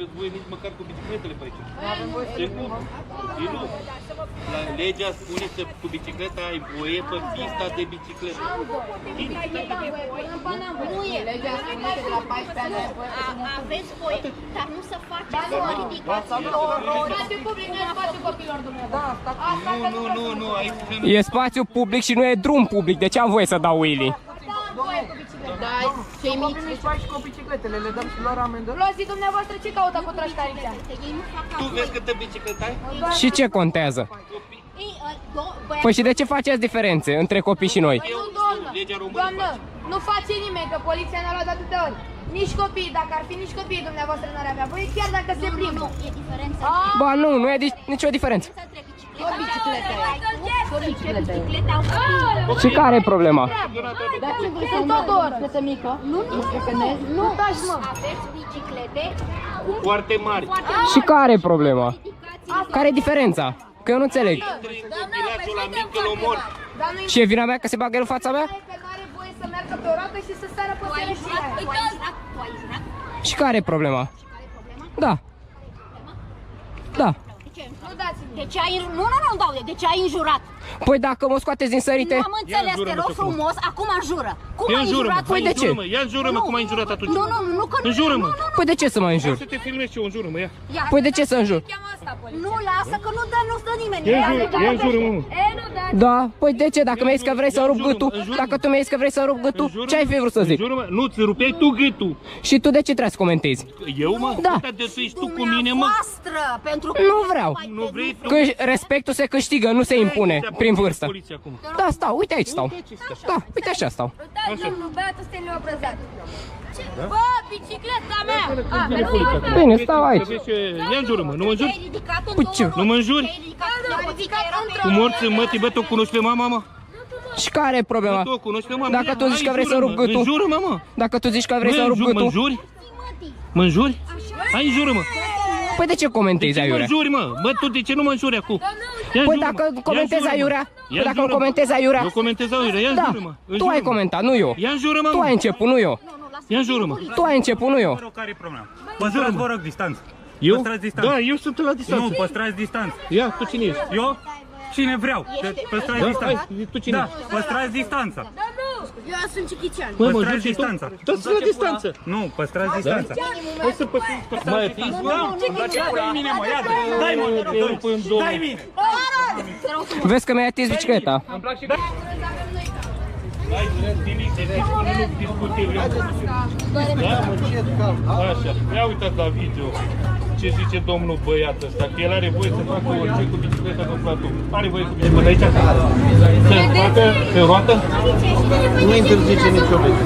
aveți voie nici măcar cu bicicletele pe aici. Sigur? Nu. La legea spune că cu bicicleta ai voie pe pista de bicicletă. Nu e. Legea spune că de la 14 ani ai voie. Aveți voie, dar nu să faceți o ridicați spațiu public, nu e spațiu copilor dumneavoastră. Nu, aici E spațiu public și nu e drum public, de ce am voie să dau wheelie? Da, cei mici. Nici faci cu bicicletele, le dăm și lor amendă. Luați dumneavoastră ce caută cu trașcarița? tu vezi câtă bicicletă ai? Și ce contează? Păi și de ce faceți diferențe între copii și noi? Legea română Doamnă, face. nu face nimeni, că poliția ne-a luat de atâtea ori. Nici copii, dacă ar fi nici copiii dumneavoastră n-ar avea voie, chiar dacă se plimbă. Nu, e diferență. Ba nu e nicio diferență. O bicicletă. O bicicletă. Și care e problema? Sunt tot o oră. Bicicletă mică. Nu taci, mă. Aveți biciclete Foarte mari. Și care e problema? Care e diferența? Că eu nu înțeleg. Copilașul la mic îl omor. Dar nu-i Și e vina mea că se bagă el în fața mea? că n-are voie să meargă pe o roată și să sară pe seleția. Tu ai jurat? Și care e problema? Da. Da. Nu dați. De ce ai... Nu, dau de ce ai înjurat? Păi dacă mă scoateți din sărite... Nu am înțeles, te rog frumos, acum înjură. Cum ai înjurat? Păi de ce? Ia înjură-mă cum ai înjurat atunci. Nu, că nu. Înjură-mă. Păi de ce să mă înjur? Să te filmezi și eu înjură-mă, ia. Păi de ce să înjur? Nu, lasă că nu stă nimeni. Ia înjură-mă. Da, păi de ce? Dacă mi-ai zis că vrei să rup gâtul, dacă tu mi-ai zis că vrei să rup gâtul, ce ai fi vrut să zic? Înjură-mă. Nu, ți rupeai tu gâtul. Și tu de ce trebuie să comentezi? Eu, mă? Da. Uite, de tu ești tu cu mine, mă. Voastră, pentru că Nu vreau. Nu vrei tu. Că respectul se câștigă, nu se impune prin vârstă. Poliția acum. Da, stau, uite aici stau. Da, uite așa stau. Uitați, domnul, băiatul stă neobrăzat. Bă, bicicleta mea! Bine, stau aici. Ia înjură-mă, nu mă înjuri? te-ai ridicat în Păi două ce? roți. Nu mă înjuri? Cu morți în mătii, bă, tu cunoști pe mama, mă? Și care e problema? Tu o cunoști pe mama? Dacă tu zici că vrei să rup gâtul. Înjură-mă, mă. Dacă tu zici că vrei să rup Mă gâtul, înjuri? Mă înjuri? Hai, înjură-mă. păi de ce comentezi Mă aiurea? înjuri, mă. Bă, tu de ce nu mă înjuri acum? Ia Păi înjură-mă. dacă Ia comentezi înjură-mă. aiurea, Ia păi dacă înjură-mă. comentezi aiurea, Eu comentez aiurea, ia da, înjură-mă. tu ai Înjură-mă. comentat, nu eu. Ia înjură-mă, Tu ai mă. început, nu eu. Ia înjură-mă. Tu ai început, nu eu. Vă rog, care e problema? Păstrați, vă rog, distanță. Eu? Păstrați distanță. Da, eu sunt la distanță. Nu, păstrați distanță. Ia, tu cine ești? Eu? Cine vreau? Păstrați Da, distanță. hai, tu cine Da, ești? păstrați distanța. Eu sunt Cichician. Mă, Păstrați duci și tu? distanța. Dați la distanță. Nu, păstrați distanța. Hai să păstrăm. Mai fiți, mă? Dai mine, mă, ia, dai mă, Te rup în două. dai mine. Vezi că mi-ai atins bicicleta. Hai, nimic, de zici până nu discutim. Da, mă, ce calm. Așa, ia uitați la video ce zice domnul băiat ăsta, că el are voie să facă orice cu bicicleta pe platou. Are voie cu bicicleta aici? Să facă pe roată? Nu interzice nicio lege.